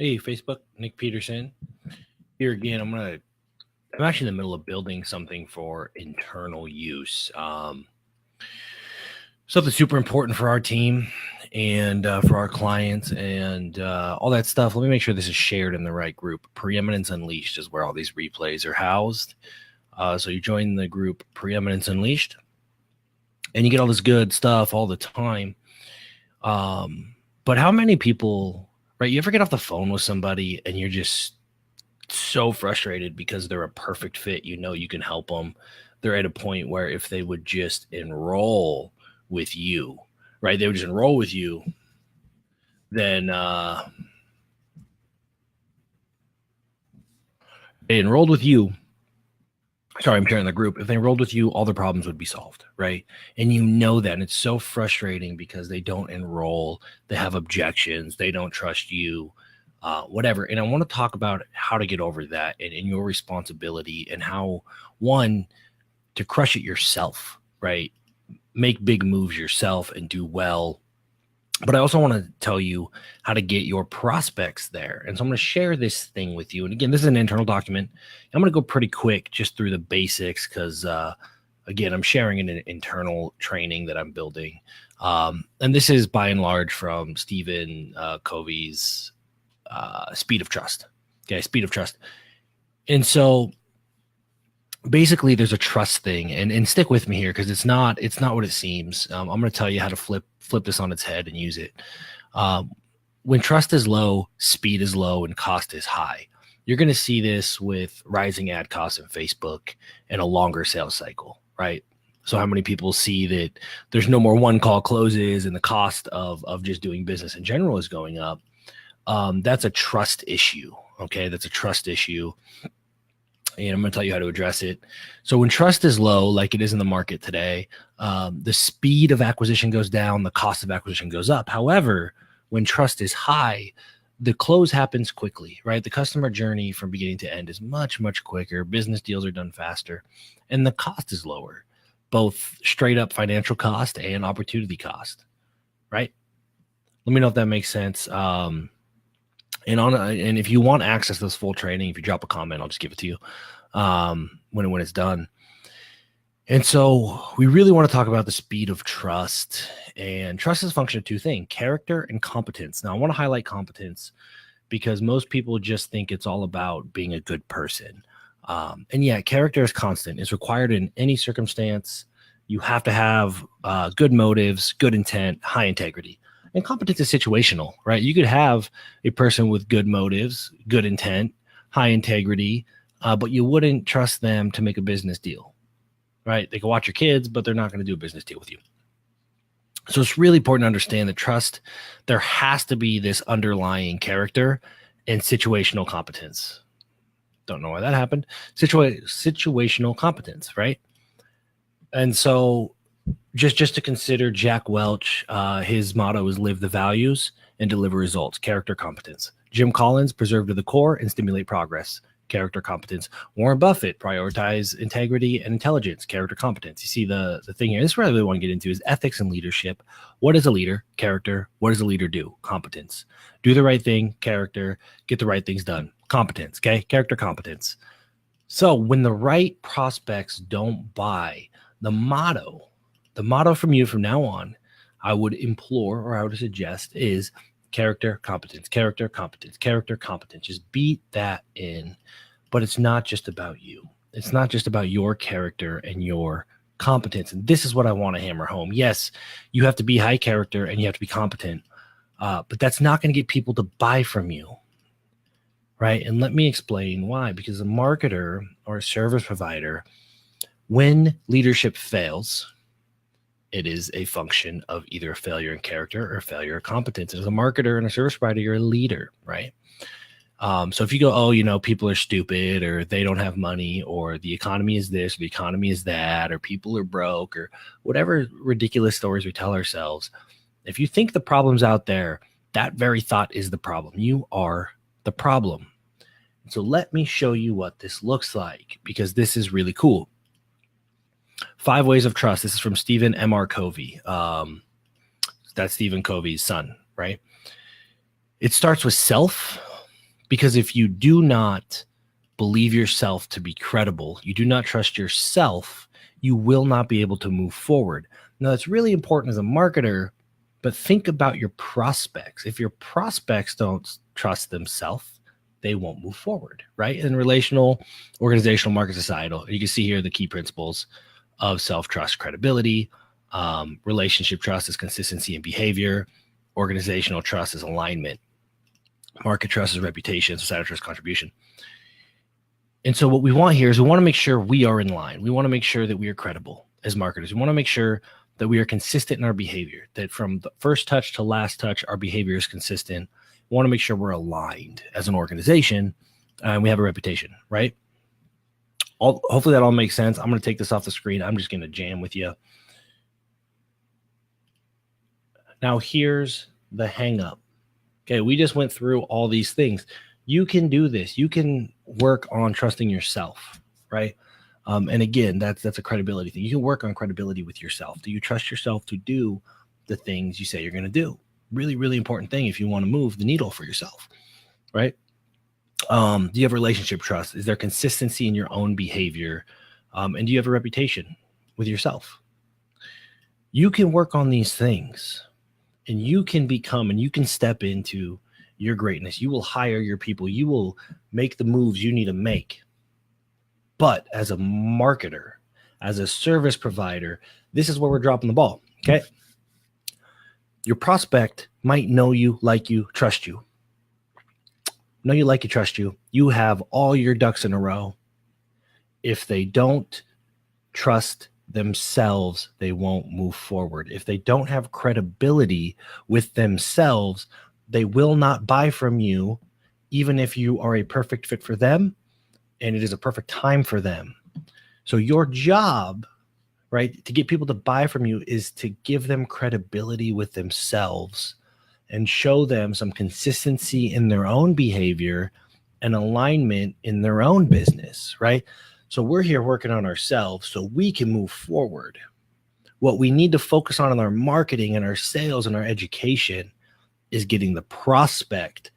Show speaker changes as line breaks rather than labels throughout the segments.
Hey, Facebook, Nic Peterson here again. I'm actually in the middle of building something for internal use. Something super important for our team and for our clients and all that stuff. Let me make sure this is shared in the right group. Preeminence Unleashed is where all these replays are housed. So you join the group Preeminence Unleashed and you get all this good stuff all the time. But how many people, right? You ever get off the phone with somebody and you're just so frustrated because they're a perfect fit. You know, you can help them. They're at a point where if they would just enroll with you, right? They would just enroll with you. Then they enrolled with you. Sorry, I'm sharing the group. If they enrolled with you, all their problems would be solved, right? And you know that. And it's so frustrating because they don't enroll. They have objections. They don't trust you. Whatever. And I want to talk about how to get over that and your responsibility and how, one, to crush it yourself, right? Make big moves yourself and do well. But I also want to tell you how to get your prospects there. And so I'm going to share this thing with you. And again, this is an internal document. I'm going to go pretty quick just through the basics because, again, I'm sharing an internal training that I'm building. And this is by and large from Stephen Covey's Speed of Trust. Okay, Speed of Trust. And so basically there's a trust thing, and stick with me here because it's not what it seems. I'm going to tell you how to flip this on its head and use it. When trust is low, speed is low, and cost is high. You're going to see this with rising ad costs in Facebook and a longer sales cycle, right? So how many people see that there's no more one call closes and the cost of just doing business in general is going up? That's a trust issue. Okay. That's a trust issue. And I'm going to tell you how to address it. So when trust is low, like it is in the market today, the speed of acquisition goes down, the cost of acquisition goes up. However, when trust is high, the close happens quickly, right? The customer journey from beginning to end is much, much quicker. Business deals are done faster and the cost is lower, both straight up financial cost and opportunity cost, right? Let me know if that makes sense. And if you want access to this full training, if you drop a comment, I'll just give it to you when it's done. And so we really want to talk about the speed of trust. And trust is a function of two things: character and competence. Now, I want to highlight competence because most people just think it's all about being a good person. And yeah, character is constant. It's required in any circumstance. You have to have good motives, good intent, high integrity. And competence is situational, right? You could have a person with good motives, good intent, high integrity, but you wouldn't trust them to make a business deal, right? They can watch your kids, but they're not going to do a business deal with you. So it's really important to understand that trust, there has to be this underlying character and situational competence. Don't know why that happened. Situational competence, right? And so just to consider Jack Welch, his motto is live the values and deliver results, character competence. Jim Collins, preserve to the core and stimulate progress, character competence. Warren Buffett, prioritize integrity and intelligence, character competence. You see the thing here, this is what I really want to get into is ethics and leadership. What is a leader? Character. What does a leader do? Competence. Do the right thing, character, get the right things done, competence, okay? Character competence. So when the right prospects don't buy, the motto from you from now on, I would implore or I would suggest is character competence, character competence, character competence. Just beat that in. But it's not just about you. It's not just about your character and your competence. And this is what I want to hammer home. Yes, you have to be high character and you have to be competent, but that's not going to get people to buy from you, right? And let me explain why. Because a marketer or a service provider, when leadership fails, it is a function of either a failure in character or a failure of competence. As a marketer and a service provider, you're a leader, right? So if you go, oh, people are stupid or they don't have money or the economy is this, or the economy is that, or people are broke or whatever ridiculous stories we tell ourselves, if you think the problem's out there, that very thought is the problem. You are the problem. So let me show you what this looks like because this is really cool. 5 Ways of Trust. This is from Stephen M.R. Covey. That's Stephen Covey's son, right? It starts with self. Because if you do not believe yourself to be credible, you do not trust yourself, you will not be able to move forward. Now, that's really important as a marketer, but think about your prospects. If your prospects don't trust themselves, they won't move forward, right? In relational, organizational, market, societal, you can see here the key principles of self-trust: credibility. Relationship trust is consistency and behavior. Organizational trust is alignment. Market trust is reputation. Societal trust, contribution. And so what we want here is we want to make sure we are in line. We want to make sure that we are credible as marketers. We want to make sure that we are consistent in our behavior, that from the first touch to last touch, our behavior is consistent. We want to make sure we're aligned as an organization and we have a reputation, right? Hopefully that all makes sense. I'm going to take this off the screen. I'm just going to jam with you. Now here's the hang up. Okay, we just went through all these things. You can do this. You can work on trusting yourself, right? And again, that's a credibility thing. You can work on credibility with yourself. Do you trust yourself to do the things you say you're going to do? Really, really important thing if you want to move the needle for yourself, right? Do you have relationship trust? Is there consistency in your own behavior? And do you have a reputation with yourself? You can work on these things and you can become and you can step into your greatness. You will hire your people. You will make the moves you need to make. But as a marketer, as a service provider, this is where we're dropping the ball. Okay. Your prospect might know you, like you, trust you. Know you, like you, trust you. You have all your ducks in a row. If they don't trust themselves, they won't move forward. If they don't have credibility with themselves, they will not buy from you, even if you are a perfect fit for them and it is a perfect time for them. So your job, right, to get people to buy from you is to give them credibility with themselves and show them some consistency in their own behavior and alignment in their own business, right? So we're here working on ourselves so we can move forward. What we need to focus on in our marketing and our sales and our education is getting the prospect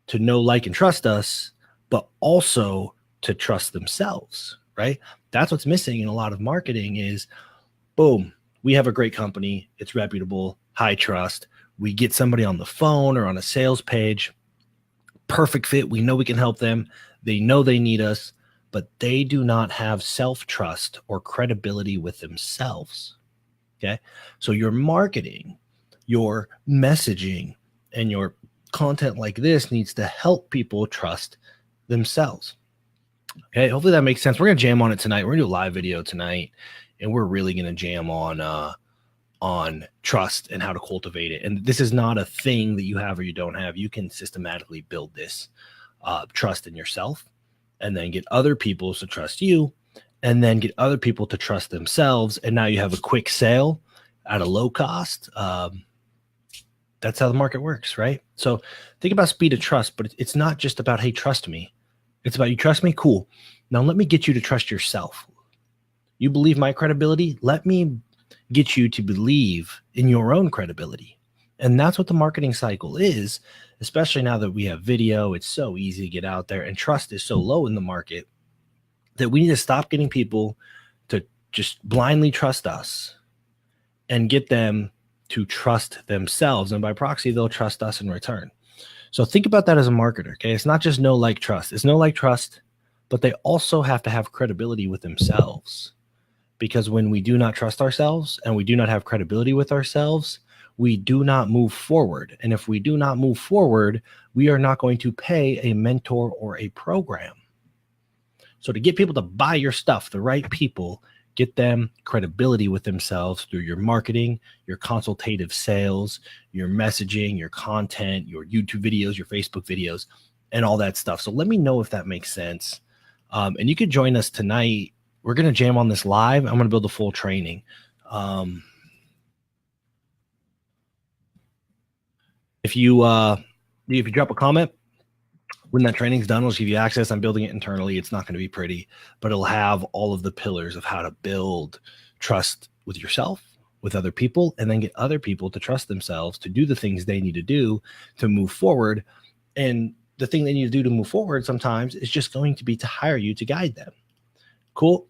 to know, like, and trust us, but also to trust themselves, right? That's what's missing in a lot of marketing is, boom, we have a great company. It's reputable, high trust. We get somebody on the phone or on a sales page, perfect fit. We know we can help them. They know they need us, but they do not have self-trust or credibility with themselves, okay? So your marketing, your messaging, and your content like this needs to help people trust themselves. Okay, hopefully that makes sense. We're gonna jam on it tonight. We're gonna do a live video tonight, and we're really gonna jam on trust and how to cultivate it. And this is not a thing that you have or you don't have. You can systematically build this trust in yourself, and then get other people to trust you, and then get other people to trust themselves. And now you have a quick sale at a low cost. That's how the market works, right? So think about speed of trust, but it's not just about, hey, trust me. It's about, you trust me? Cool. Now let me get you to trust yourself. You believe my credibility? Let me get you to believe in your own credibility. And that's what the marketing cycle is, especially now that we have video. It's so easy to get out there, and trust is so low in the market that we need to stop getting people to just blindly trust us and get them to trust themselves. And by proxy, they'll trust us in return. So think about that as a marketer, okay? It's not just know, like, trust. It's know, like, trust, but they also have to have credibility with themselves. Because when we do not trust ourselves and we do not have credibility with ourselves, we do not move forward. And if we do not move forward, we are not going to pay a mentor or a program. So to get people to buy your stuff, the right people, get them credibility with themselves through your marketing, your consultative sales, your messaging, your content, your YouTube videos, your Facebook videos, and all that stuff. So let me know if that makes sense. And you could join us tonight. We're going to jam on this live. I'm going to build a full training. If you drop a comment when that training's done, we'll give you access. I'm building it internally. It's not going to be pretty, but it'll have all of the pillars of how to build trust with yourself, with other people, and then get other people to trust themselves to do the things they need to do to move forward. And the thing they need to do to move forward sometimes is just going to be to hire you to guide them. Cool.